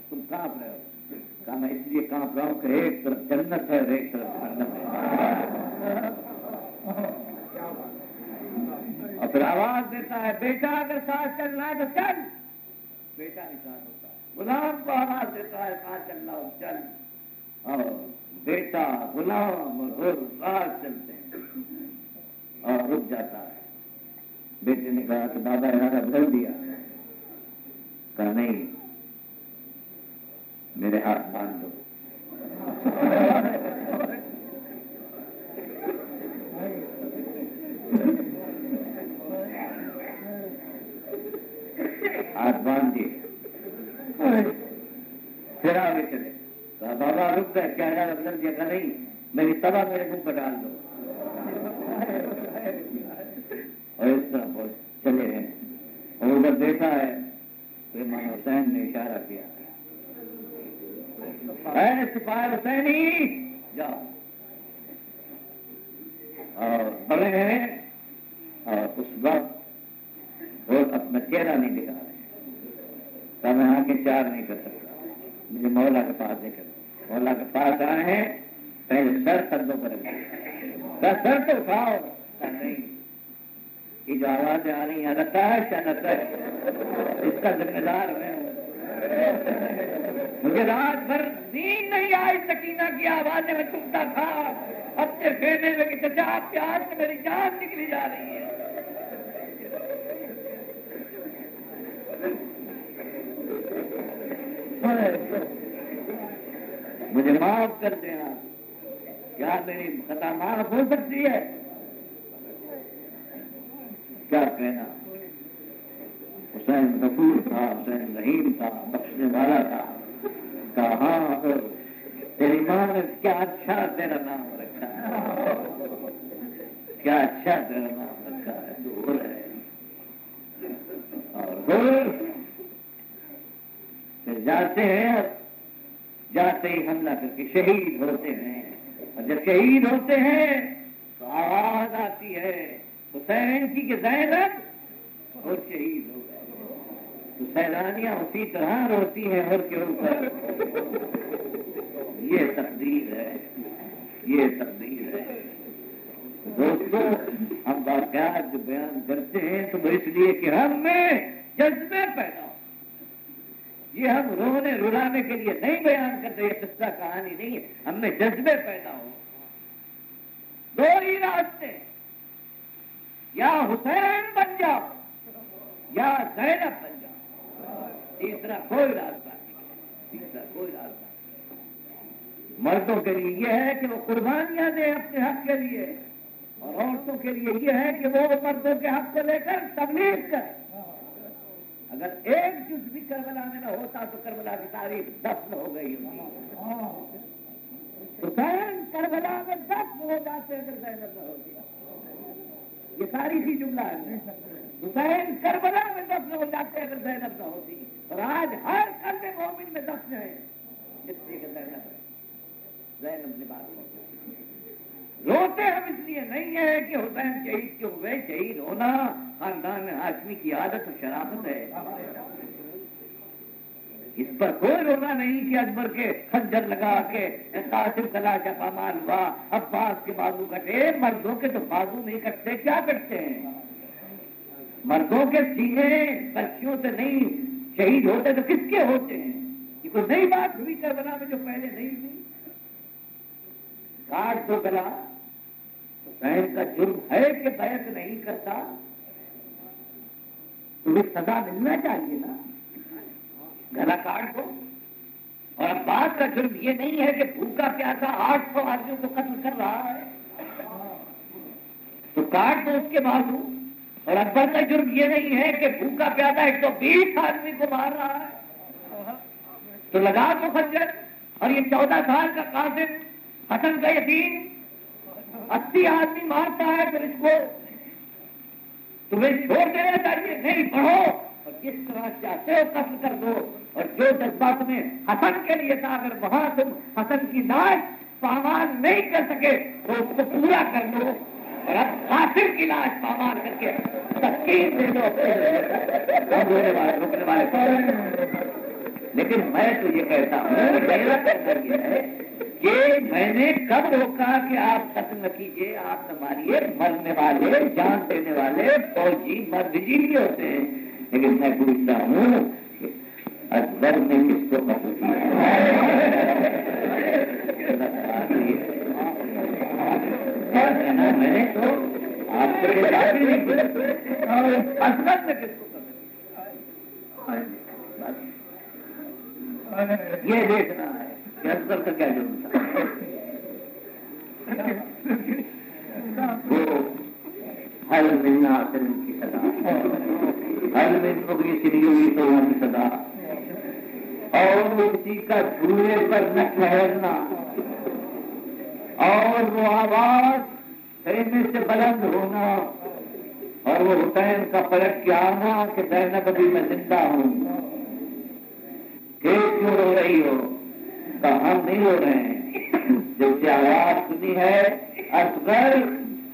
تم کہاں پر ہو؟ کہا میں اس لیے کانپ رہا ہوں کہ ایک طرف جنت ہے اور ایک طرف جہنم ہے. اور پھر آواز دیتا ہے بیٹا اگر ساتھ چلنا ہے تو چل. بیٹا نہیں ساتھ ہوتا. غلام کو آواز دیتا ہے ساتھ چلنا ہو چل. اور بیٹا غلام اور ساتھ چلتے ہیں اور رک جاتا ہے. بیٹے نے کہا کہ بابا ارادہ بدل دیا. کہا نہیں میرے ہاتھ باندھ دو. پھر آگے چلے تو بابا رک گئے، چہرہ بدل دیا کہ نہیں میری تباہ میرے منہ پر ڈال دو، اور اس طرح پہنچ چلے ہیں۔ اور ادھر دیکھا ہے تو امام حسین نے اشارہ کیا، اے سپاہ حسینی جاؤ، اور بڑے ہیں اور اس وقت وہ اپنا چہرہ نہیں دکھا رہے، تو میں آنکھیں چار نہیں کر سکتا، مجھے مولا کے پاس دیکھ، مولا کے پاس آئے ہیں، پہلے سر قدموں پر رکھ دیا، سر تو اٹھاؤ، نہیں یہ جو آوازیں آ رہی ہیں رکھا ہے شنت ہے، اس کا ذمہ دار میں ہوں۔ مجھے رات بھر نیند نہیں آئی، سکینہ کی آوازیں میں سنتا تھا، اپنے خیمے میں کہ چچا پیار سے میری جان نکلی جا رہی ہے۔ مجھے معاف کر دینا، کیا میری خطا معاف ہو سکتی ہے؟ کیا کہنا، حسین غفور تھا، حسین رحیم تھا، بخشنے والا تھا، کہاں تیری ماں نے کیا اچھا تیرا نام رکھا ہے، کیا اچھا تیرا نام رکھا ہے، دور ہے اور پھر جاتے ہیں، جاتے ہی حملہ کر کے شہید ہوتے ہیں، اور جب شہید ہوتے ہیں تو آواز آتی ہے حسین کی کہ زینب اور شہید ہو گئے، تو سیلانیاں اسی طرح روتی ہیں اور کے اوپر۔ یہ تقدیر ہے، یہ تقدیر ہے دوستو۔ ہم واقعات جو بیان کرتے ہیں تو وہ اس لیے کہ ہم میں جذبے پیدا ہو، یہ ہم رونے رلانے کے لیے نہیں بیان کرتے، یہ قصہ کہانی نہیں ہے، ہم میں جذبے پیدا ہو۔ دو ہی راستے، یا حسین بن جاؤ یا زینب بن جاؤ، تیسرا کوئی راستہ نہیں، تیسرا کوئی راستہ نہیں۔ مردوں کے لیے یہ ہے کہ وہ قربانیاں دیں اپنے حق کے لیے، اور عورتوں کے لیے یہ ہے کہ وہ مردوں کے حق کو لے کر تبلیغ کر۔ اگر ایک جز بھی کربلا میں نہ ہوتا تو کربلا کی تاریخ دفن ہو گئی ہوتی۔ حسین کربلا میں دفن ہو جاتے اگر زینب نہ ہوتی۔ یہ تاریخی جملہ ہے، حسین کربلا میں دفن ہو جاتے اگر زینب نہ ہوتی، اور آج ہر قلب مومن میں دفن ہے اس لیے کہ زینب نے بات ہوتی۔ روتے ہم اس لیے نہیں ہے کہ حسین شہید کیوں ہوئے، شہید ہونا خاندان ہاشمی کی عادت اور شرافت ہے، اس پر کوئی رونا نہیں کہ اکبر کے خنجر لگا کے قاسم کا لاشا پامال ہوا، عباس کے بازو کٹے۔ مردوں کے تو بازو نہیں کٹتے، کیا کٹتے ہیں؟ مردوں کے سینے برچیوں سے نہیں شہید ہوتے تو کس کے ہوتے ہیں؟ یہ کوئی نئی بات ہوئی کربلا میں جو پہلے نہیں ہوئی؟ کاٹ دو گلا، حسین کا جرم ہے کہ بیعت نہیں کرتا، تمہیں سزا ملنا چاہیے نا، گلا کاٹ دو۔ اور اب بات کا جرم یہ نہیں ہے کہ بھوکا پیاسا 800 آدمیوں کو قتل کر رہا ہے تو کاٹ دو اس کے بازو، اور اکبر کا جرم یہ نہیں ہے کہ بھوکا پیاسا 120 آدمی کو مار رہا ہے تو لگا دو خنجر۔ اور یہ 14 سال کا قاسم حسن کا یتیم 80 آدمی مارتا ہے، پھر اس کو تمہیں چھوڑ دینا چاہیے؟ نہیں، پڑھو اور جس طرح چاہتے ہو قتل کر دو، اور جو جذبہ تمہیں حسن کے لیے تھا اگر وہاں تم حسن کی لاش پامال نہیں کر سکے تو اس کو پورا کر لو، اور اب قاسم کی لاش پامال کر کے تسکین دے دو روکنے والے۔ لیکن میں تو یہ کہتا ہوں، میرا کہنا یہ ہے کہ میں نے کب روکا کہ آپ قتل نہ کیجیے، آپ نہ ماریے، مرنے والے جان دینے والے فوجی مرد جی بھی ہوتے ہیں، لیکن میں پوچھتا ہوں کہ اکبر نے کس کو قتل کیا؟ میں نے تو آپ کو اکبر نے کس کو قتل، یہ دیکھنا ہے کہ اکبر کا کیا جرم تھا۔ وہ حل من ناصر کی صدا، حل من مغیث یغیث کی صدا، اور کسی کا جھولے پر نہ ٹھہرنا، اور وہ آواز خیمے سے بلند ہونا، اور وہ حسین کا پلٹ کے آنا کہ زینب ابھی میں زندہ ہوں، کیوں رو رہی ہو؟ تو ہم نہیں رو رہے ہیں، جب سے آواز سنی ہے اصغر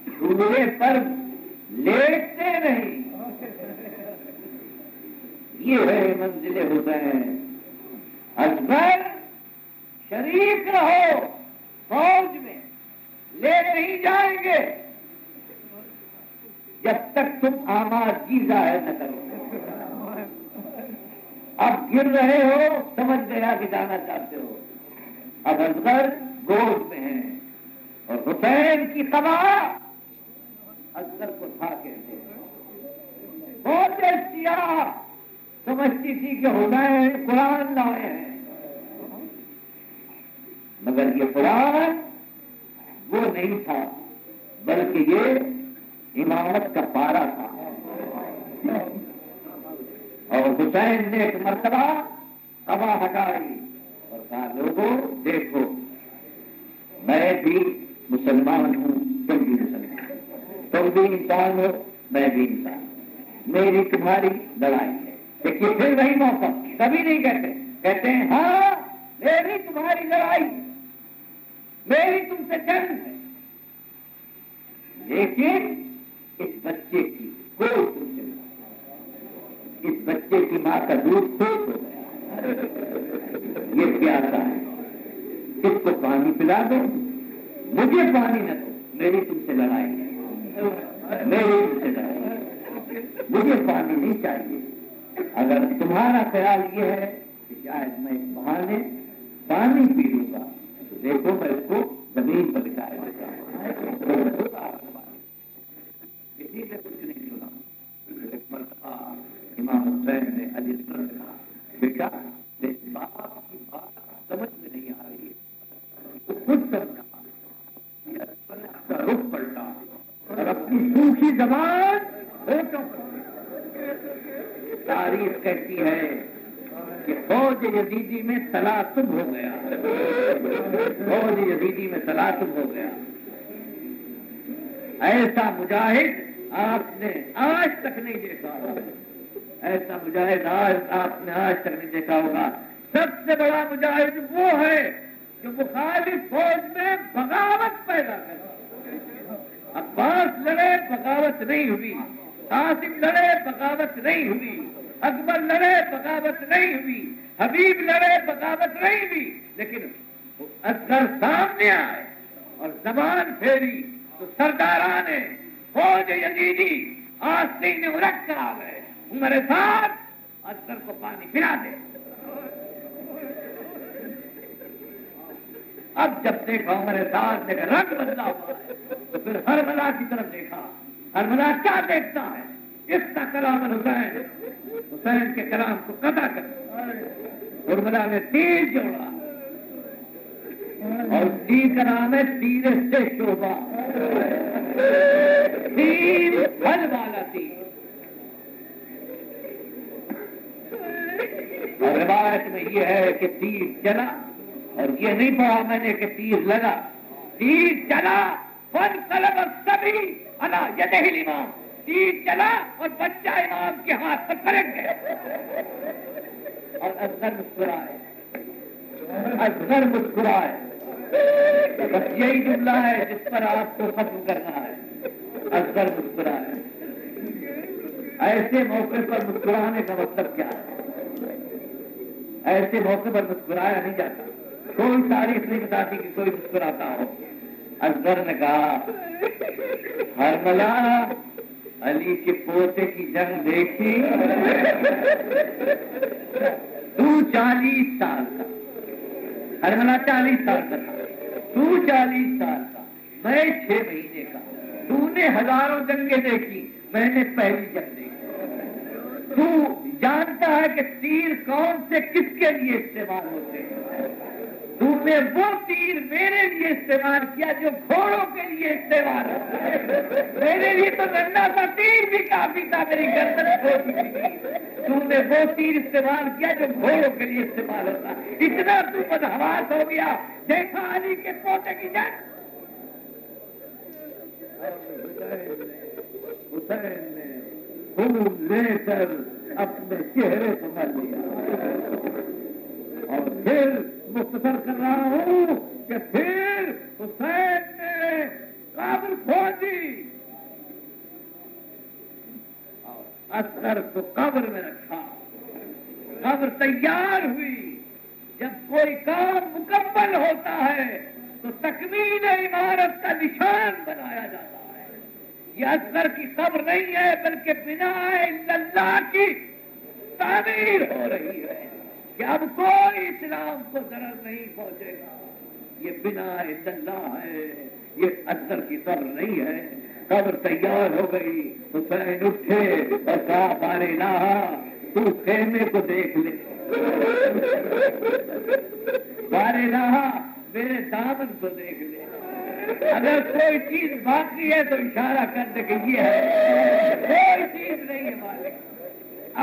جھولے پر لیٹتے نہیں، یہ ہے منزل حسین۔ اصغر شریک رہو فوج میں، لے نہیں جائیں گے جب تک تم آمادگی ظاہر نہ کرو۔ اب گر رہے ہو، سمجھ گیا کہ جانا چاہتے ہو، اب اصغر گود میں ہے، اور حسین کی قبا اصغر کو تھا کہتے بہت سیاہ سمجھتی تھی کہ حسین قرآن لائے ہیں، مگر یہ قرآن وہ نہیں تھا، بلکہ یہ امامت کا پارا تھا۔ اور حسین نے ایک مرتبہ قبا ہٹائی اور کہا لوگوں دیکھو میں بھی مسلمان ہوں، تم بھی مسلمان، تم بھی انسان ہو میں بھی انسان، میری تمہاری لڑائی ہے۔ دیکھیے پھر وہی موقع، کبھی نہیں کہتے ہیں ہاں میری تمہاری لڑائی، میری تم سے جنگ ہے، لیکن اس بچے کی کوئی تم سے نہیں، اس بچے کی ماں کا دودھ کھوٹ ہو گیا، یہ پیاسا ہے، اس کو پانی پلا دو، مجھے پانی نہ دو، میری تم سے لڑائی ہے، میری تم سے لڑائی ہے، مجھے پانی نہیں چاہیے۔ اگر تمہارا خیال یہ ہے کہ شاید میں اس بہانے پانی پی لوں گا تو دیکھو میں اس کو زمین پر بچائے دیتا ہوں، کسی سے کچھ نہیں سنا۔ ایک مرتبہ امام حسین نے علی سے کہا بیٹا باپ کی بات سمجھ میں نہیں آ رہی ہے، خود سمجھا، رخ پلٹا اور اپنی سوکھی زبان ہوٹوں پر، تاریخ کہتی ہے کہ فوج یزیدی میں تلاطم ہو گیا، فوج یزیدی میں تلاطم ہو گیا، ایسا مجاہد آپ نے آج تک نہیں دیکھا ہوگا، ایسا مجاہد آپ نے آج تک نہیں دیکھا ہوگا۔ سب سے بڑا مجاہد وہ ہے جو مخالف فوج میں بغاوت پیدا کرتا۔ عباس لڑے بغاوت نہیں ہوئی، قاسم لڑے بغاوت نہیں ہوئی، اکبر لڑے بغاوت نہیں ہوئی، حبیب لڑے بغاوت نہیں ہوئی، لیکن اصغر سامنے آئے اور زبان پھیری تو سرداران فوج یزیدی آستین اڑک کر آ گئے، میرے ساتھ اصغر کو پانی پلا دے۔ اب جب دیکھا میرے ساتھ دیکھا رنگ بدلا ہوا ہے تو پھر ہرملا کی طرف دیکھا، ہرملا کیا دیکھتا ہے؟ اس کا کلام حسین، حسین کے کلام کو قطع کر ہرملا نے تیر جوڑا، اور تیر کا نام ہے تیر سے شعبہ، تیر پھل والا تیر۔ اور روایت میں یہ ہے کہ تیر چلا، اور یہ نہیں پڑھا میں نے کہ تیر لگا، تیر چلا فن قلب سبھی انا یدہ الامام، تیر چلا اور بچہ امام کے ہاتھ پر پلٹ گیا، اور اصغر مسکرائے، اصغر مسکرائے۔ بس یہی جملہ ہے جس پر آپ کو ختم کرنا ہے، اصغر مسکرائے۔ ایسے موقع پر مسکرانے کا مطلب کیا ہے؟ ایسے موقع پر مسکرایا نہیں جاتا، کوئی تاریخ نہیں بتاتی کہ کوئی مسکراتا ہو۔ اصغر نے کہا ہرملا علی کے پوتے کی جنگ دیکھی، تو 40 سال کا، ہرملا 40 سال کا تھا، تو 40 سال کا، میں 6 مہینے کا، تو نے ہزاروں جنگیں دیکھی، میں نے پہلی جنگ دیکھی، تو جانتا ہے کہ تیر کون سے کس کے لیے استعمال ہوتے ہیں، تو نے وہ تیر میرے لیے استعمال کیا جو گھوڑوں کے لیے استعمال ہوتا ہے، میرے لیے تو ننھا سا تیر بھی کافی تھا، میری گردن چھوٹی تھی، تم نے وہ تیر استعمال کیا جو گھوڑوں کے لیے استعمال ہوتا، اتنا تو بدحواس ہو گیا، دیکھا علی کے پوتے کی جان۔ حسین نے خون لے کر اپنے چہرے کو مر لیا، اور پھر مختصر کر رہا ہوں کہ پھر حسین نے قبر کھول دی، اصغر کو قبر میں رکھا، قبر تیار ہوئی۔ جب کوئی کام مکمل ہوتا ہے تو تکمیل عمارت کا نشان بنایا جاتا ہے۔ یہ اصغر کی قبر نہیں ہے بلکہ بنا اللہ کی تعمیر ہو رہی ہے کہ اب کوئی اسلام کو ضرر نہیں پہنچے گا۔ یہ بنا اللہ ہے، یہ اصغر کی قبر نہیں ہے۔ قبر تیار ہو گئی، حسین اٹھے اور کہا بار الہ تو خیمے کو دیکھ لے، بار الہ میرے دامن کو دیکھ لے، اگر کوئی چیز باقی ہے تو اشارہ کر دے کہ یہ ہے، کوئی چیز نہیں ہے مالک،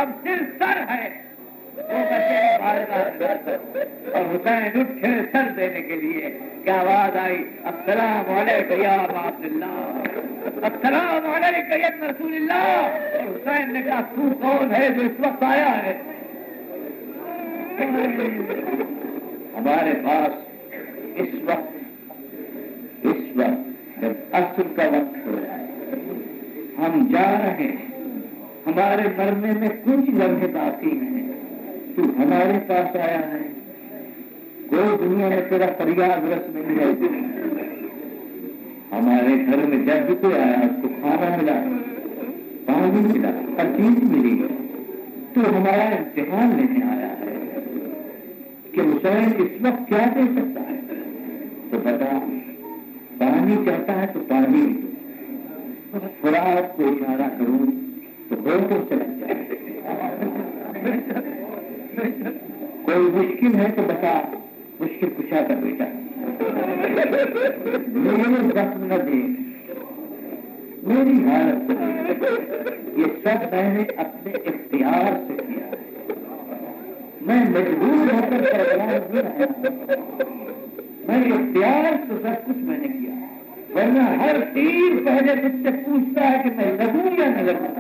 اب صرف سر ہے وہ بچے اور حسین اٹھے سر دینے کے لیے کیا آواز آئی، السلام علیکم یا ابا عبداللہ، السلام علیکم یا رسول اللہ۔ اور حسین نے کہا تو کون ہے جو اس وقت آیا ہے؟ ہمارے پاس اس وقت جب عصر کا وقت ہو رہا ہے، ہم جا رہے ہیں، ہمارے مرنے میں کچھ لمحے باقی ہیں، تو ہمارے پاس آیا ہے، کوئی دنیا میں تیرا فریاد رس نہیں ہے۔ ہمارے گھر میں جب بھی کوئی آیا اس کو کھانا ملا، پانی ملا، ہر چیز ملی، تو ہمارا امتحان لینے آیا ہے کہ حسین اس وقت کیا دے سکتا ہے؟ تو بتا، پانی چاہتا ہے تو پانی، خوراک کو اشارہ کروں تو ہوٹل چلا جائے، کوئی مشکل ہے تو بتا، مشکل کشا کر بیٹا، میرے زخم نہ دے، میری حالت، یہ سب میں نے اپنے اختیار سے کیا، میں مجبور ہو کر کربلا نہیں آیا، میں اختیار سے سب کچھ میں نے کیا، ورنہ ہر تیر پہلے مجھ سے پوچھتا ہے کہ میں لگوں یا نہ لگوں،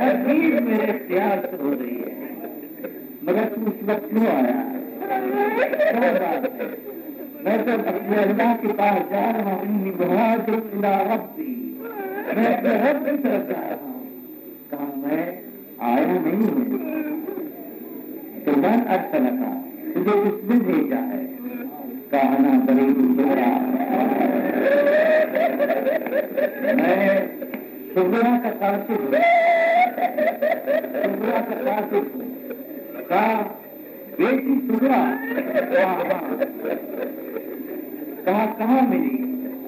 ہر تیر میرے اختیار سے ہو رہی ہے، مگر تم اس وقت کیوں آیا؟ میں تو اپنے اللہ کے پاس جا رہا ہوں، مہاجر الی ربی، میں اپنے رب کی طرف جا رہا ہوں۔ کہا میں آیا نہیں ہوں، تو من ارسلکا، تجھے کس نے بھیجا ہے؟ کہا انا بریء صغریٰ، میں صغریٰ کا قاصد ہوں، صغریٰ کا قاصد ہوں۔ کہا بیٹی صغریٰ؟ کہا کہاں ملی؟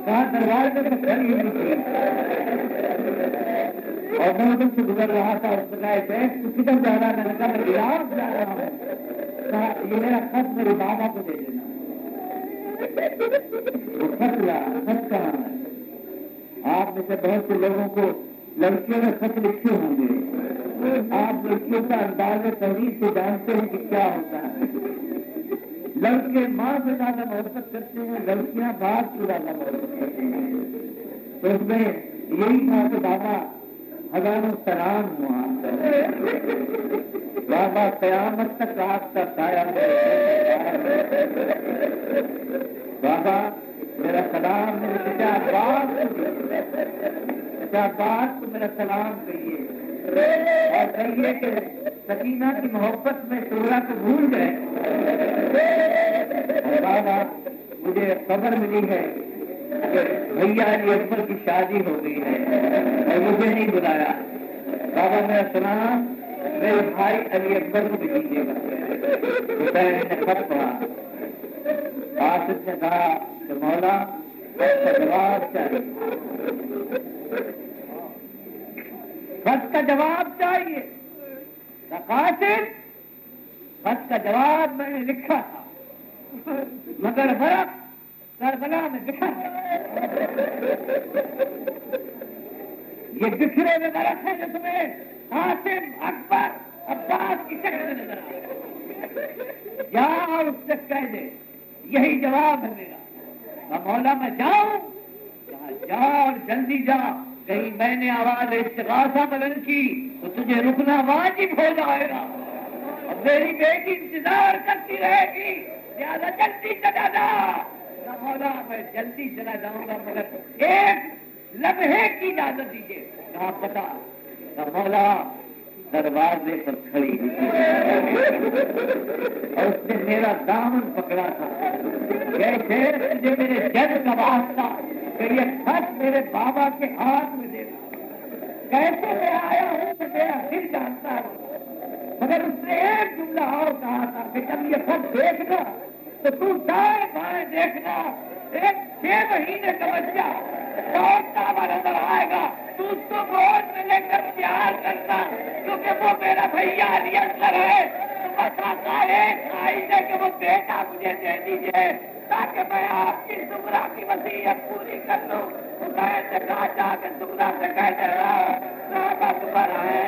کہا دروازے میں کھڑی ہوئی تھی اور میں ادھر سے گزر رہا تھا، اس نے کہا بیٹھ تو کدھر جا رہا ہے؟ میں نے کہا میں ریاض جا رہا ہوں۔ کہا یہ میرا خط میرے بابا کو دے دینا۔ وہ خط لا، خط کہاں ہے؟ آپ میں سے بہت سے لوگوں کو لڑکیوں نے خط لکھے ہوں گے، آپ لڑکیوں کا انداز تحریر سے جانتے ہیں کہ کیا ہوتا ہے۔ لڑکے ماں سے زیادہ محبت کرتے ہیں، لڑکیاں باپ سے زیادہ محبت کرتے ہیں، تو اس میں یہی تھا کہ بابا ہزاروں سلام ہوا، بابا قیامت تک آپ کا سایہ، بابا میرا سلام میرے چچا عباس کو میرا سلام کہیے، اور کہیے کہ سکینہ کی محبت میں صغریٰ کو بھول گئے، اور بابا مجھے خبر ملی ہے کہ بھیا علی اکبر کی شادی ہو گئی ہے اور مجھے نہیں بلایا، بابا میرا سلام میرے بھائی علی اکبر کو بھی دیجیے گا۔ حسین نے خط پڑھا، قاصد نے کہا کہ مولا خط کا جواب چاہیے، خط کا جواب چاہیے۔ قاصد خط کا جواب میں نے لکھا تھا مگر ورق کربلا میں لکھا ہے۔ یہ بکھرے ہوئے درخت ہیں جس میں قاسم، اکبر، عباس کی شکل نظر آ رہی، جا اور اس سے کہہ دے، یہی جواب ہے میرا، مولا میں جاؤں؟ کہا جا اور جلدی جا، کہیں میں نے آواز استغاثہ بلند کی تو تجھے رکنا واجب ہو جائے گا، اور میری بیٹی انتظار کرتی رہے گی، لہٰذا جلدی چلا جا۔ مولا میں جلدی چلا جاؤں گا مگر ایک لمحے کی اجازت دیجیے۔ کہا پتا؟ مولا دروازے پر کھڑی اور اس نے میرا دامن پکڑا تھا، کیسے مجھے میرے جد کا واسطہ کہ یہ خط میرے بابا کے ہاتھ میں دے گا، کیسے میں آیا ہوں تو میرا دل جانتا ہے، مگر اس نے ایک جملہ اور کہا تھا کہ جب یہ خط دیکھنا تو تو دائیں بائیں دیکھنا، ایک 6 مہینے کا بچہ دوڑتا ہوا نظر آئے گا، تو اس کو گود میں لے کر پیار کرنا، کیونکہ وہ میرا بھیا علی اصغر ہے، بتاتا ہے آئندہ کہ وہ بیٹا مجھے دے دیجیے تاکہ میں آپ کی زمرہ کی وصیت پوری کر لوں۔ خدای سے کہا جا کے زمرہ سے کہہ دے رہا تمہارا ہے